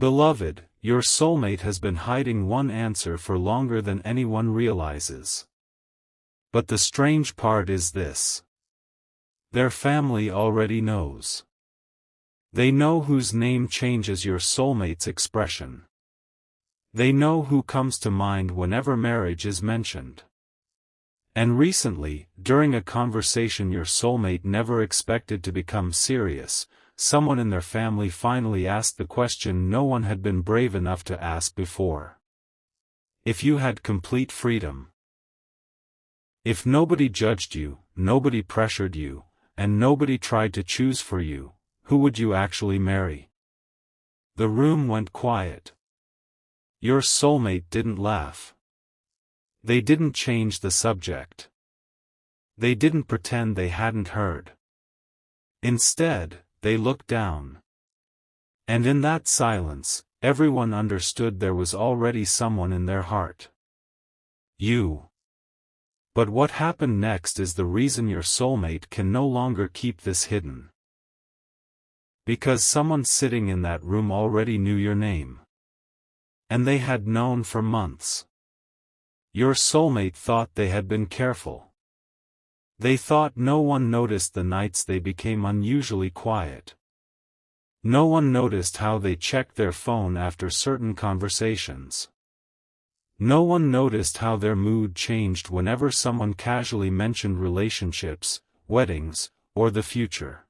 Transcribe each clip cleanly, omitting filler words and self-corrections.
Beloved, your soulmate has been hiding one answer for longer than anyone realizes. But the strange part is this. Their family already knows. They know whose name changes your soulmate's expression. They know who comes to mind whenever marriage is mentioned. And recently, during a conversation your soulmate never expected to become serious, someone in their family finally asked the question no one had been brave enough to ask before. If you had complete freedom. If nobody judged you, nobody pressured you, and nobody tried to choose for you, who would you actually marry? The room went quiet. Your soulmate didn't laugh. They didn't change the subject. They didn't pretend they hadn't heard. Instead, they looked down. And in that silence, everyone understood there was already someone in their heart. You. But what happened next is the reason your soulmate can no longer keep this hidden. Because someone sitting in that room already knew your name. And they had known for months. Your soulmate thought they had been careful. They thought no one noticed the nights they became unusually quiet. No one noticed how they checked their phone after certain conversations. No one noticed how their mood changed whenever someone casually mentioned relationships, weddings, or the future.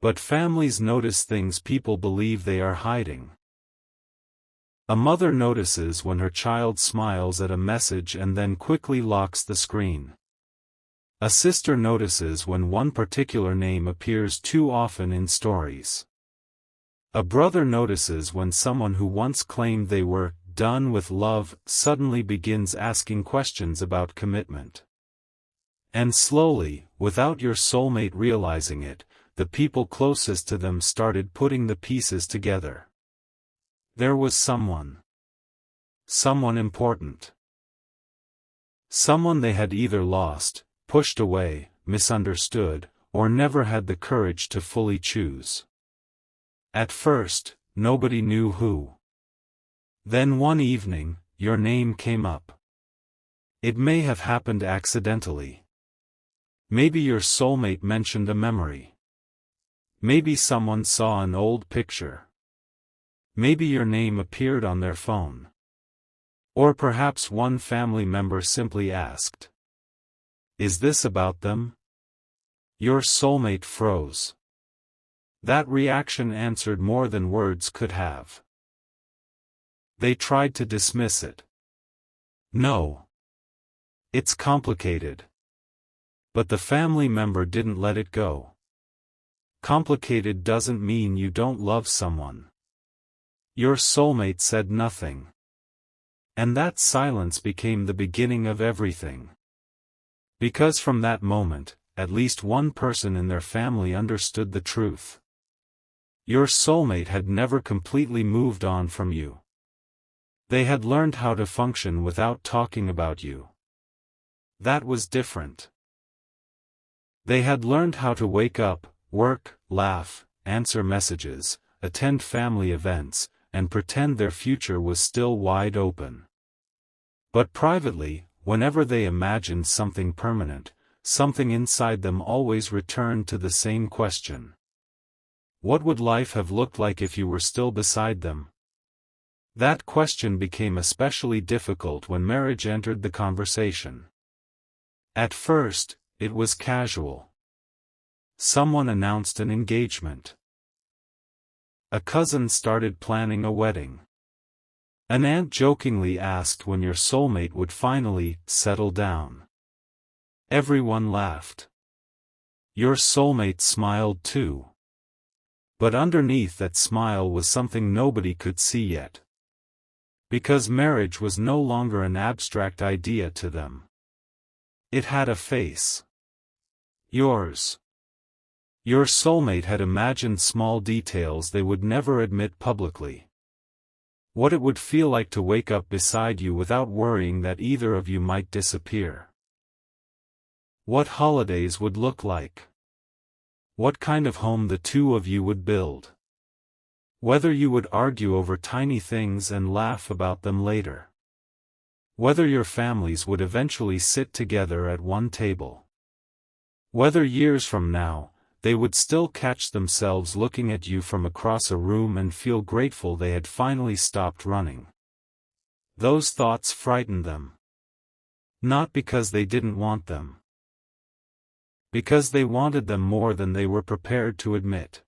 But families notice things people believe they are hiding. A mother notices when her child smiles at a message and then quickly locks the screen. A sister notices when one particular name appears too often in stories. A brother notices when someone who once claimed they were done with love suddenly begins asking questions about commitment. And slowly, without your soulmate realizing it, the people closest to them started putting the pieces together. There was someone. Someone important. Someone they had either lost, pushed away, misunderstood, or never had the courage to fully choose. At first, nobody knew who. Then one evening, your name came up. It may have happened accidentally. Maybe your soulmate mentioned a memory. Maybe someone saw an old picture. Maybe your name appeared on their phone. Or perhaps one family member simply asked, "Is this about them?" Your soulmate froze. That reaction answered more than words could have. They tried to dismiss it. No. It's complicated. But the family member didn't let it go. Complicated doesn't mean you don't love someone. Your soulmate said nothing. And that silence became the beginning of everything. Because from that moment, at least one person in their family understood the truth. Your soulmate had never completely moved on from you. They had learned how to function without talking about you. That was different. They had learned how to wake up, work, laugh, answer messages, attend family events, and pretend their future was still wide open. But privately, whenever they imagined something permanent, something inside them always returned to the same question. What would life have looked like if you were still beside them? That question became especially difficult when marriage entered the conversation. At first, it was casual. Someone announced an engagement. A cousin started planning a wedding. An aunt jokingly asked when your soulmate would finally settle down. Everyone laughed. Your soulmate smiled too. But underneath that smile was something nobody could see yet. Because marriage was no longer an abstract idea to them. It had a face. Yours. Your soulmate had imagined small details they would never admit publicly. What it would feel like to wake up beside you without worrying that either of you might disappear. What holidays would look like. What kind of home the two of you would build. Whether you would argue over tiny things and laugh about them later. Whether your families would eventually sit together at one table. Whether years from now, they would still catch themselves looking at you from across a room and feel grateful they had finally stopped running. Those thoughts frightened them. Not because they didn't want them. Because they wanted them more than they were prepared to admit.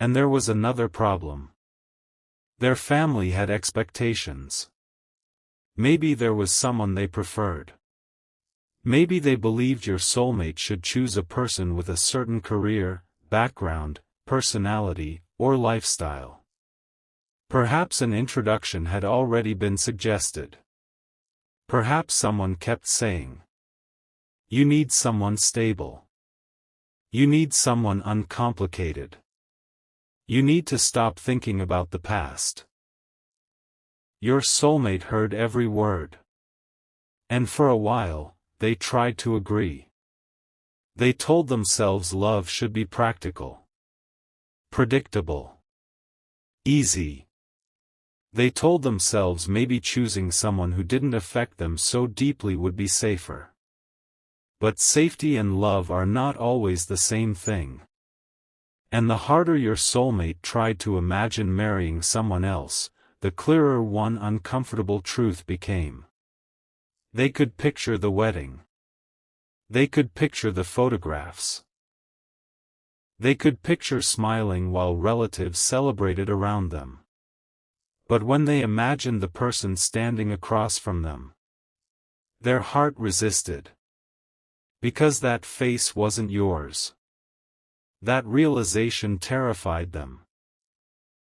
And there was another problem. Their family had expectations. Maybe there was someone they preferred. Maybe they believed your soulmate should choose a person with a certain career, background, personality, or lifestyle. Perhaps an introduction had already been suggested. Perhaps someone kept saying, "You need someone stable. You need someone uncomplicated. You need to stop thinking about the past." Your soulmate heard every word. And for a while, they tried to agree. They told themselves love should be practical. Predictable. Easy. They told themselves maybe choosing someone who didn't affect them so deeply would be safer. But safety and love are not always the same thing. And the harder your soulmate tried to imagine marrying someone else, the clearer one uncomfortable truth became. They could picture the wedding. They could picture the photographs. They could picture smiling while relatives celebrated around them. But when they imagined the person standing across from them, their heart resisted. Because that face wasn't yours. That realization terrified them.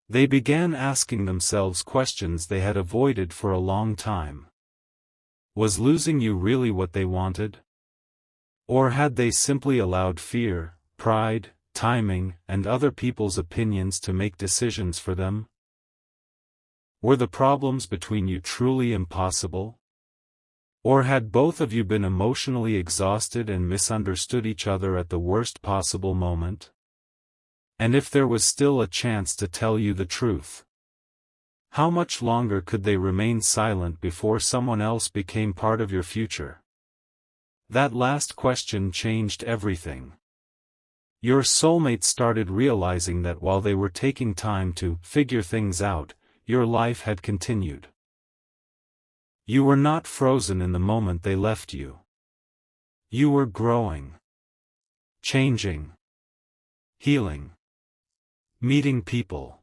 They began asking themselves questions they had avoided for a long time. Was losing you really what they wanted? Or had they simply allowed fear, pride, timing, and other people's opinions to make decisions for them? Were the problems between you truly impossible? Or had both of you been emotionally exhausted and misunderstood each other at the worst possible moment? And if there was still a chance to tell you the truth, how much longer could they remain silent before someone else became part of your future? That last question changed everything. Your soulmate started realizing that while they were taking time to figure things out, your life had continued. You were not frozen in the moment they left you. You were growing, changing, healing, meeting people,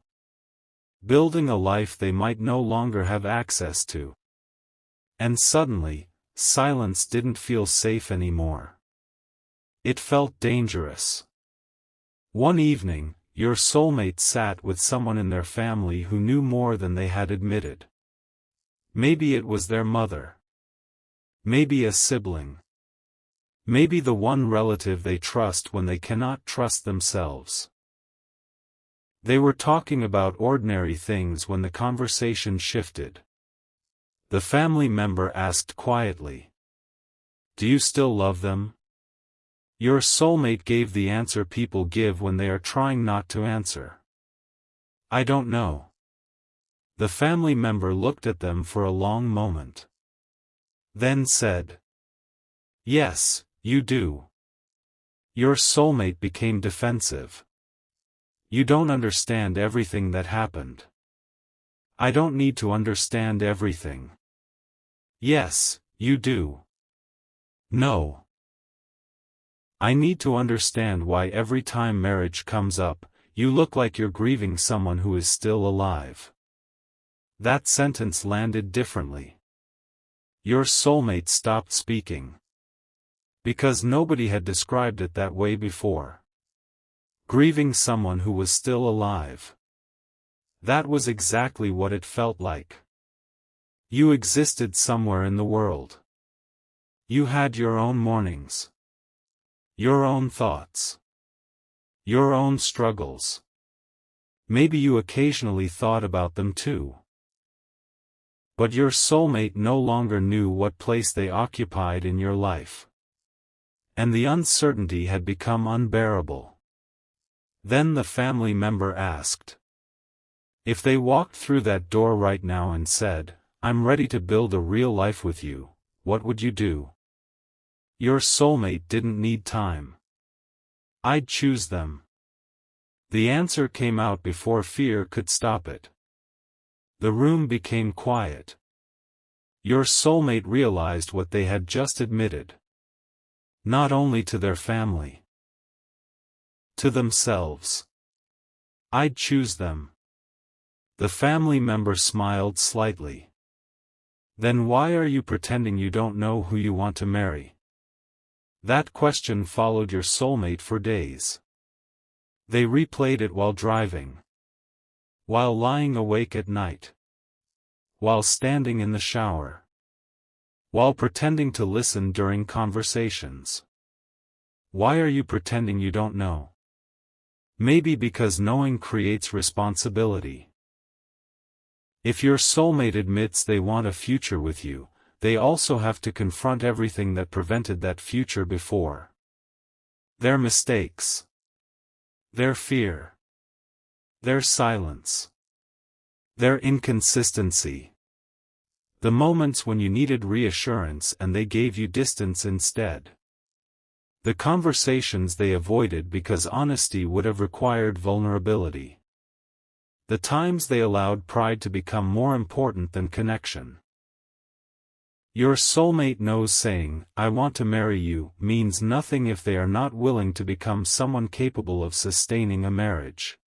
building a life they might no longer have access to. And suddenly, silence didn't feel safe anymore. It felt dangerous. One evening, your soulmate sat with someone in their family who knew more than they had admitted. Maybe it was their mother. Maybe a sibling. Maybe the one relative they trust when they cannot trust themselves. They were talking about ordinary things when the conversation shifted. The family member asked quietly, "Do you still love them?" Your soulmate gave the answer people give when they are trying not to answer. "I don't know." The family member looked at them for a long moment. Then said, "Yes, you do." Your soulmate became defensive. "You don't understand everything that happened." "I don't need to understand everything." "Yes, you do." "No. I need to understand why every time marriage comes up, you look like you're grieving someone who is still alive." That sentence landed differently. Your soulmate stopped speaking. Because nobody had described it that way before. Grieving someone who was still alive. That was exactly what it felt like. You existed somewhere in the world. You had your own mornings. Your own thoughts. Your own struggles. Maybe you occasionally thought about them too. But your soulmate no longer knew what place they occupied in your life. And the uncertainty had become unbearable. Then the family member asked, If they walked through that door right now and said, "I'm ready to build a real life with you," what would you do? Your soulmate didn't need time. I'd choose them. The answer came out before fear could stop it. The room became quiet. Your soulmate realized what they had just admitted. Not only to their family. To themselves. I'd choose them. The family member smiled slightly. Then why are you pretending you don't know who you want to marry? That question followed your soulmate for days. They replayed it while driving. While lying awake at night. While standing in the shower. While pretending to listen during conversations. Why are you pretending you don't know? Maybe because knowing creates responsibility. If your soulmate admits they want a future with you, they also have to confront everything that prevented that future before. Their mistakes. Their fear. Their silence. Their inconsistency. The moments when you needed reassurance and they gave you distance instead. The conversations they avoided because honesty would have required vulnerability. The times they allowed pride to become more important than connection. Your soulmate knows saying, "I want to marry you," means nothing if they are not willing to become someone capable of sustaining a marriage.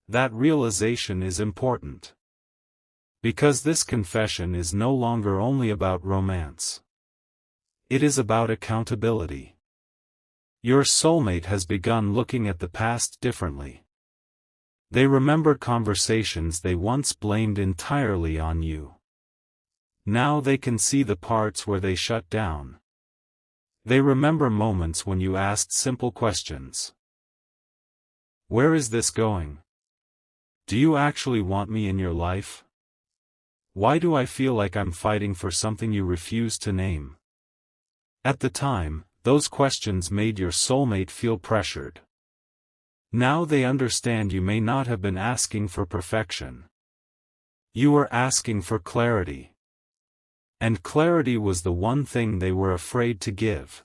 That realization is important. Because this confession is no longer only about romance. It is about accountability. Your soulmate has begun looking at the past differently. They remember conversations they once blamed entirely on you. Now they can see the parts where they shut down. They remember moments when you asked simple questions. Where is this going? Do you actually want me in your life? Why do I feel like I'm fighting for something you refuse to name? At the time, those questions made your soulmate feel pressured. Now they understand you may not have been asking for perfection. You were asking for clarity. And clarity was the one thing they were afraid to give.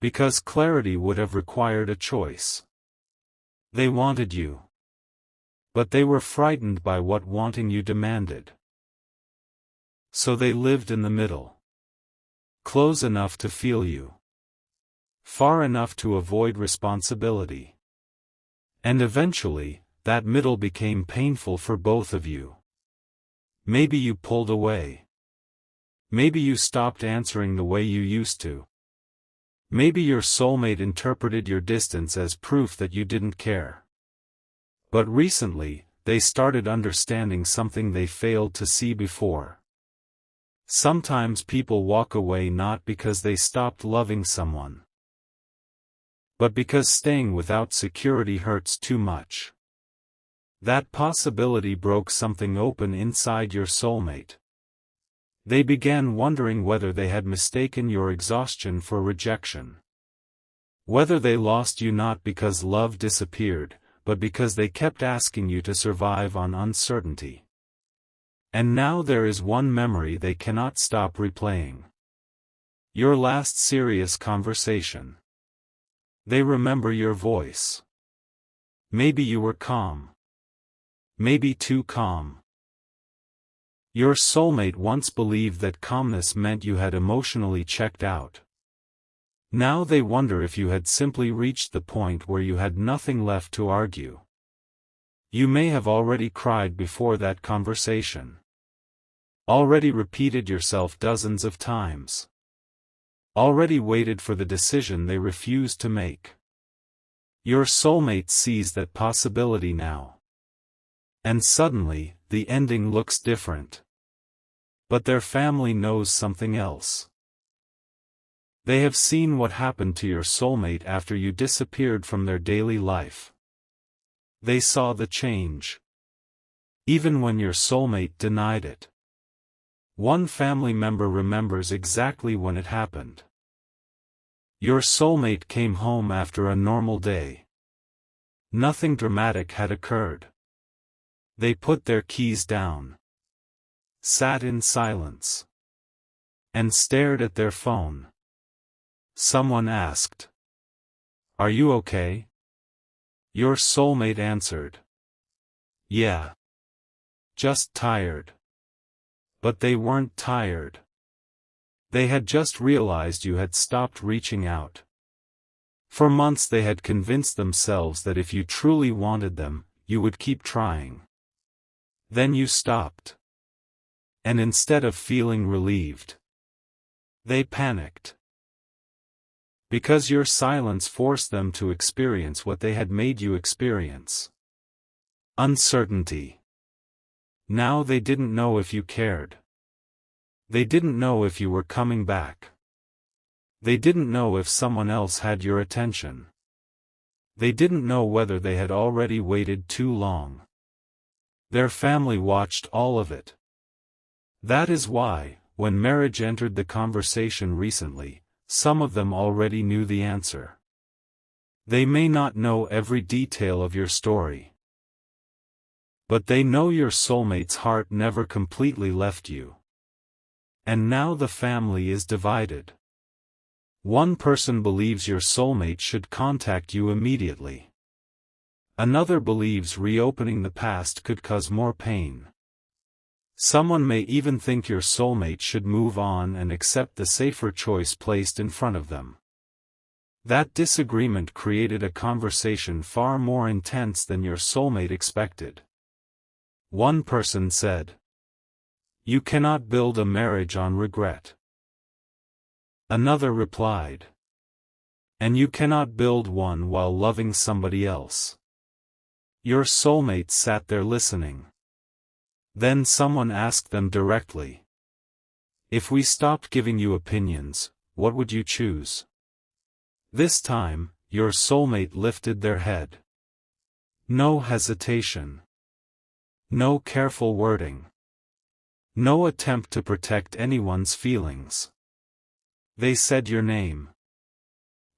Because clarity would have required a choice. They wanted you. But they were frightened by what wanting you demanded. So they lived in the middle. Close enough to feel you. Far enough to avoid responsibility. And eventually, that middle became painful for both of you. Maybe you pulled away. Maybe you stopped answering the way you used to. Maybe your soulmate interpreted your distance as proof that you didn't care. But recently, they started understanding something they failed to see before. Sometimes people walk away not because they stopped loving someone, but because staying without security hurts too much. That possibility broke something open inside your soulmate. They began wondering whether they had mistaken your exhaustion for rejection. Whether they lost you not because love disappeared, but because they kept asking you to survive on uncertainty. And now there is one memory they cannot stop replaying. Your last serious conversation. They remember your voice. Maybe you were calm. Maybe too calm. Your soulmate once believed that calmness meant you had emotionally checked out. Now they wonder if you had simply reached the point where you had nothing left to argue. You may have already cried before that conversation. Already repeated yourself dozens of times. Already waited for the decision they refused to make. Your soulmate sees that possibility now. And suddenly, the ending looks different. But their family knows something else. They have seen what happened to your soulmate after you disappeared from their daily life. They saw the change. Even when your soulmate denied it. One family member remembers exactly when it happened. Your soulmate came home after a normal day. Nothing dramatic had occurred. They put their keys down, sat in silence, and stared at their phone. Someone asked, "Are you okay?" Your soulmate answered, "Yeah. Just tired." But they weren't tired. They had just realized you had stopped reaching out. For months they had convinced themselves that if you truly wanted them, you would keep trying. Then you stopped. And instead of feeling relieved, they panicked. Because your silence forced them to experience what they had made you experience. Uncertainty. Now they didn't know if you cared. They didn't know if you were coming back. They didn't know if someone else had your attention. They didn't know whether they had already waited too long. Their family watched all of it. That is why, when marriage entered the conversation recently, some of them already knew the answer. They may not know every detail of your story. But they know your soulmate's heart never completely left you. And now the family is divided. One person believes your soulmate should contact you immediately. Another believes reopening the past could cause more pain. Someone may even think your soulmate should move on and accept the safer choice placed in front of them. That disagreement created a conversation far more intense than your soulmate expected. One person said, "You cannot build a marriage on regret." Another replied, "And you cannot build one while loving somebody else." Your soulmate sat there listening. Then someone asked them directly, "If we stopped giving you opinions, what would you choose?" This time, your soulmate lifted their head. No hesitation. No careful wording. No attempt to protect anyone's feelings. They said your name.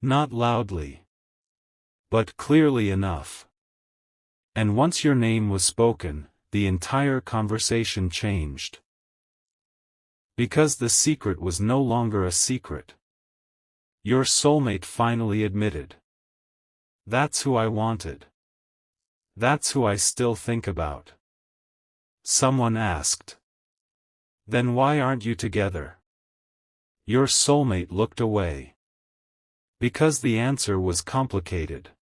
Not loudly, but clearly enough. And once your name was spoken, the entire conversation changed. Because the secret was no longer a secret. Your soulmate finally admitted, "That's who I wanted. That's who I still think about." Someone asked, "Then why aren't you together?" Your soulmate looked away. Because the answer was complicated.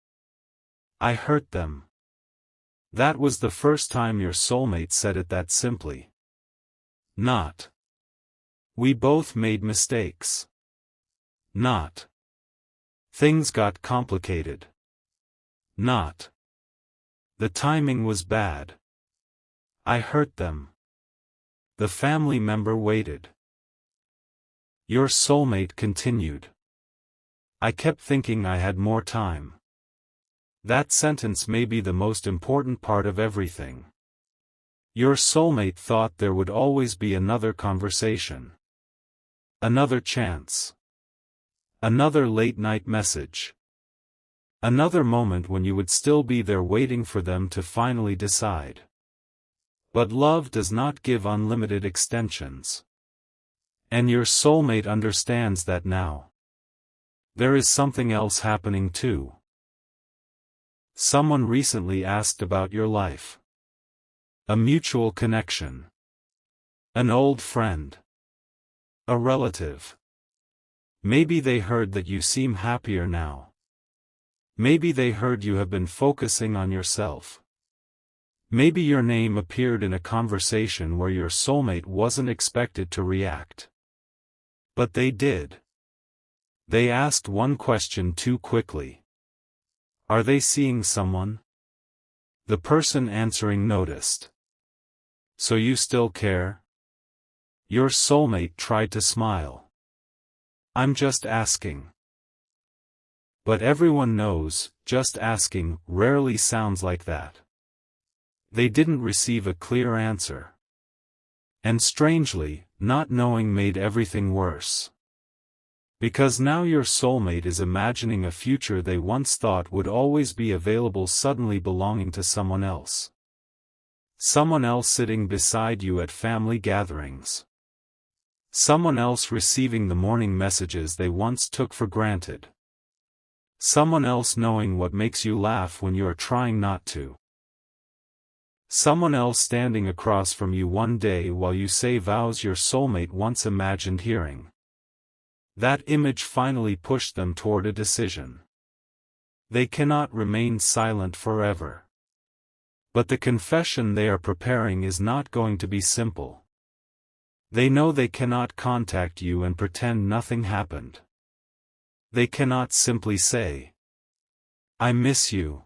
"I hurt them." That was the first time your soulmate said it that simply. Not, "We both made mistakes." Not, "Things got complicated." Not, "The timing was bad." "I hurt them." The family member waited. Your soulmate continued, "I kept thinking I had more time." That sentence may be the most important part of everything. Your soulmate thought there would always be another conversation. Another chance. Another late-night message. Another moment when you would still be there waiting for them to finally decide. But love does not give unlimited extensions. And your soulmate understands that now. There is something else happening too. Someone recently asked about your life. A mutual connection. An old friend. A relative. Maybe they heard that you seem happier now. Maybe they heard you have been focusing on yourself. Maybe your name appeared in a conversation where your soulmate wasn't expected to react. But they did. They asked one question too quickly. Are they seeing someone? The person answering noticed. So you still care? Your soulmate tried to smile. I'm just asking. But everyone knows, just asking rarely sounds like that. They didn't receive a clear answer. And strangely, not knowing made everything worse. Because now your soulmate is imagining a future they once thought would always be available suddenly belonging to someone else. Someone else sitting beside you at family gatherings. Someone else receiving the morning messages they once took for granted. Someone else knowing what makes you laugh when you are trying not to. Someone else standing across from you one day while you say vows your soulmate once imagined hearing. That image finally pushed them toward a decision. They cannot remain silent forever. But the confession they are preparing is not going to be simple. They know they cannot contact you and pretend nothing happened. They cannot simply say, "I miss you."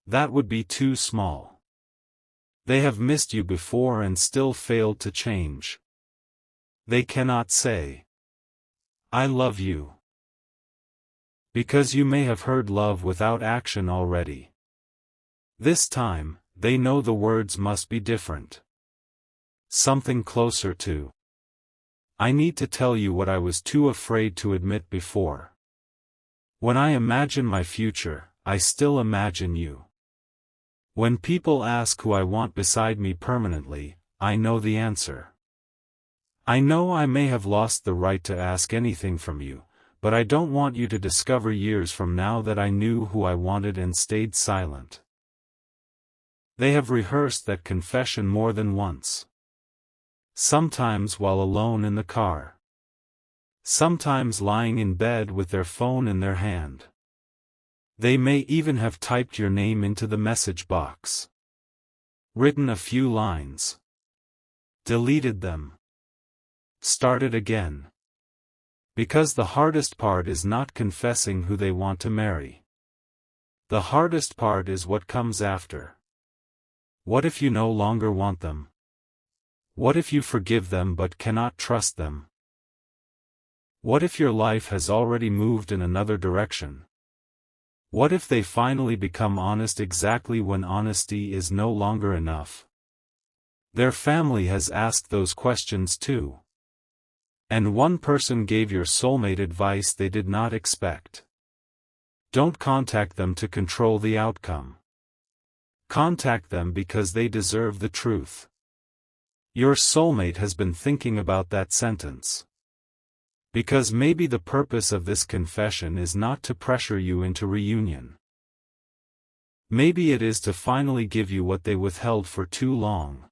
That would be too small. They have missed you before and still failed to change. They cannot say, "I love you." Because you may have heard love without action already. This time, they know the words must be different. Something closer to, "I need to tell you what I was too afraid to admit before. When I imagine my future, I still imagine you. When people ask who I want beside me permanently, I know the answer. I know I may have lost the right to ask anything from you, but I don't want you to discover years from now that I knew who I wanted and stayed silent." They have rehearsed that confession more than once. Sometimes while alone in the car. Sometimes lying in bed with their phone in their hand. They may even have typed your name into the message box. Written a few lines. Deleted them. Started again. Because the hardest part is not confessing who they want to marry. The hardest part is what comes after. What if you no longer want them? What if you forgive them but cannot trust them? What if your life has already moved in another direction? What if they finally become honest exactly when honesty is no longer enough? Their family has asked those questions too. And one person gave your soulmate advice they did not expect. Don't contact them to control the outcome. Contact them because they deserve the truth. Your soulmate has been thinking about that sentence. Because maybe the purpose of this confession is not to pressure you into reunion. Maybe it is to finally give you what they withheld for too long.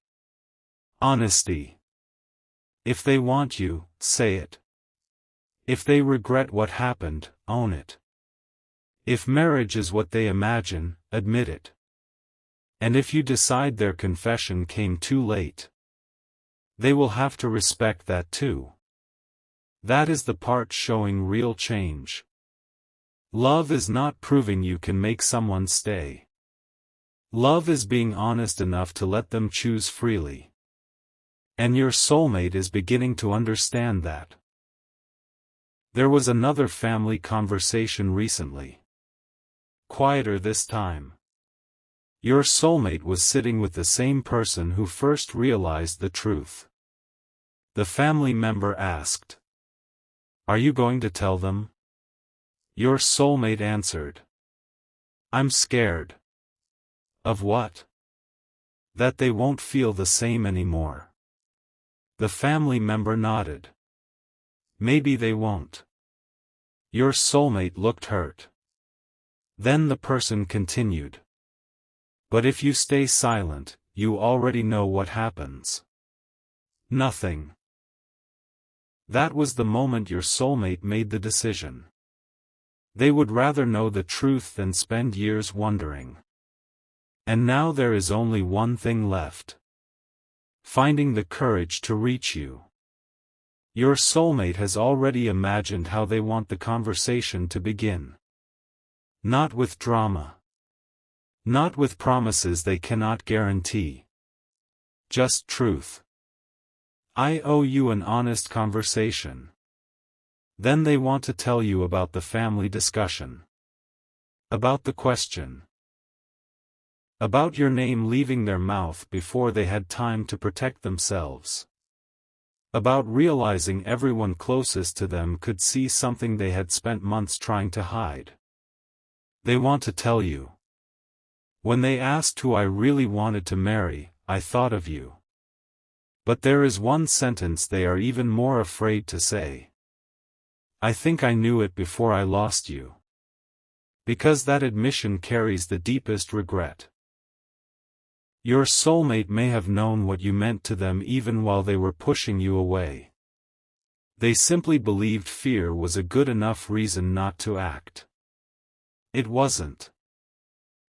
Honesty. If they want you, say it. If they regret what happened, own it. If marriage is what they imagine, admit it. And if you decide their confession came too late, they will have to respect that too. That is the part showing real change. Love is not proving you can make someone stay. Love is being honest enough to let them choose freely. And your soulmate is beginning to understand that. There was another family conversation recently. Quieter this time. Your soulmate was sitting with the same person who first realized the truth. The family member asked, "Are you going to tell them?" Your soulmate answered, "I'm scared." Of what? That they won't feel the same anymore. The family member nodded. Maybe they won't. Your soulmate looked hurt. Then the person continued. But if you stay silent, you already know what happens. Nothing. That was the moment your soulmate made the decision. They would rather know the truth than spend years wondering. And now there is only one thing left. Finding the courage to reach you. Your soulmate has already imagined how they want the conversation to begin. Not with drama. Not with promises they cannot guarantee. Just truth. "I owe you an honest conversation." Then they want to tell you about the family discussion. About the question. About your name leaving their mouth before they had time to protect themselves. About realizing everyone closest to them could see something they had spent months trying to hide. They want to tell you. When they asked who I really wanted to marry, I thought of you. But there is one sentence they are even more afraid to say. I think I knew it before I lost you. Because that admission carries the deepest regret. Your soulmate may have known what you meant to them even while they were pushing you away. They simply believed fear was a good enough reason not to act. It wasn't.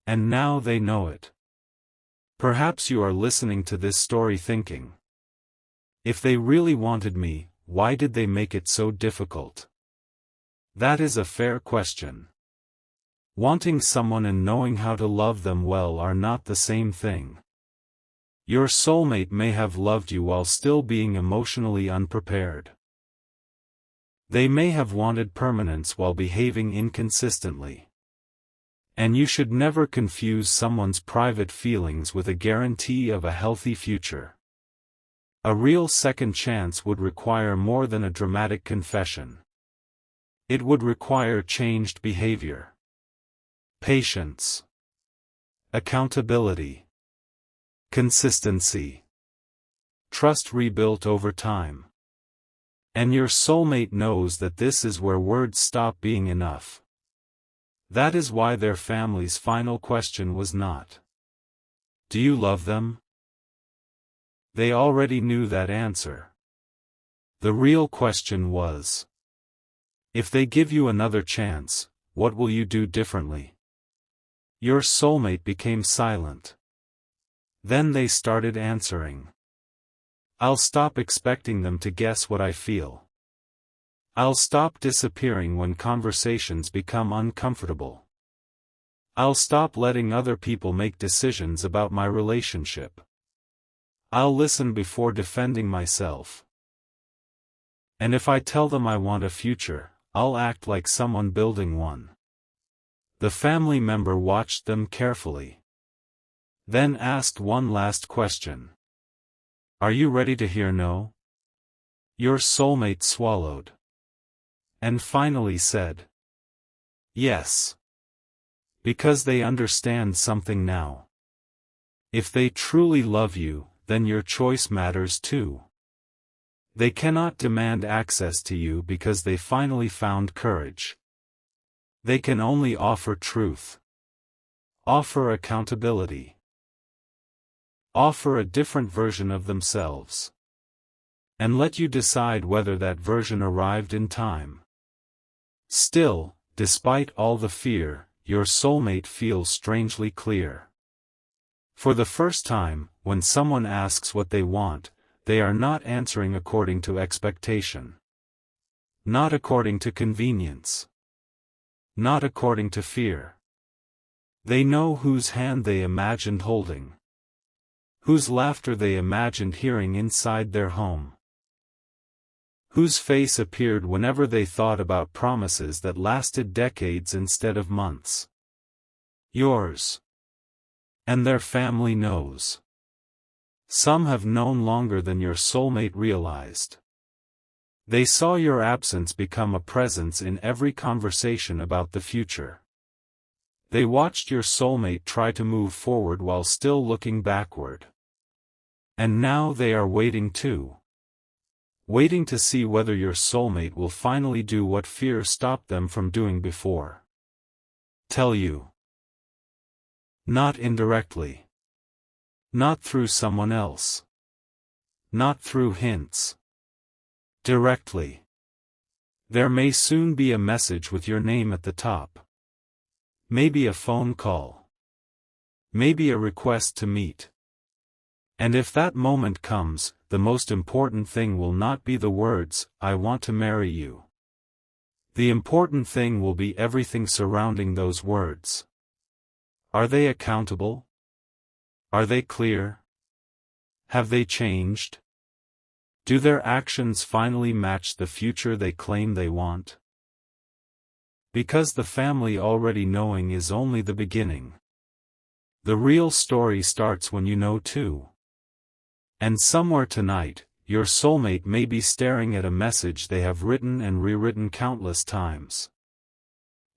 And now they know it. Perhaps you are listening to this story thinking, if they really wanted me, why did they make it so difficult? That is a fair question. Wanting someone and knowing how to love them well are not the same thing. Your soulmate may have loved you while still being emotionally unprepared. They may have wanted permanence while behaving inconsistently. And you should never confuse someone's private feelings with a guarantee of a healthy future. A real second chance would require more than a dramatic confession. It would require changed behavior. Patience. Accountability. Consistency. Trust rebuilt over time. And your soulmate knows that this is where words stop being enough. That is why their family's final question was not, do you love them? They already knew that answer. The real question was, if they give you another chance, what will you do differently? Your soulmate became silent. Then they started answering. I'll stop expecting them to guess what I feel. I'll stop disappearing when conversations become uncomfortable. I'll stop letting other people make decisions about my relationship. I'll listen before defending myself. And if I tell them I want a future, I'll act like someone building one. The family member watched them carefully. Then asked one last question. Are you ready to hear no? Your soulmate swallowed. And finally said, yes. Because they understand something now. If they truly love you, then your choice matters too. They cannot demand access to you because they finally found courage. They can only offer truth. Offer accountability. Offer a different version of themselves. And let you decide whether that version arrived in time. Still, despite all the fear, your soulmate feels strangely clear. For the first time, when someone asks what they want, they are not answering according to expectation. Not according to convenience. Not according to fear. They know whose hand they imagined holding. Whose laughter they imagined hearing inside their home. Whose face appeared whenever they thought about promises that lasted decades instead of months. Yours. And their family knows. Some have known longer than your soulmate realized. They saw your absence become a presence in every conversation about the future. They watched your soulmate try to move forward while still looking backward. And now they are waiting too. Waiting to see whether your soulmate will finally do what fear stopped them from doing before. Tell you. Not indirectly. Not through someone else. Not through hints. Directly. There may soon be a message with your name at the top. Maybe a phone call. Maybe a request to meet. And if that moment comes, the most important thing will not be the words, I want to marry you. The important thing will be everything surrounding those words. Are they accountable? Are they clear? Have they changed? Do their actions finally match the future they claim they want? Because the family already knowing is only the beginning. The real story starts when you know too. And somewhere tonight, your soulmate may be staring at a message they have written and rewritten countless times.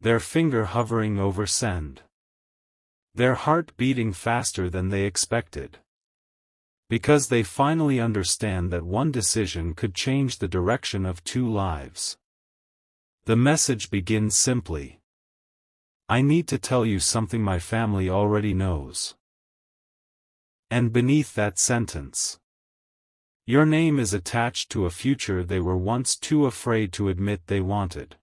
Their finger hovering over send. Their heart beating faster than they expected. Because they finally understand that one decision could change the direction of two lives. The message begins simply. I need to tell you something my family already knows. And beneath that sentence, your name is attached to a future they were once too afraid to admit they wanted.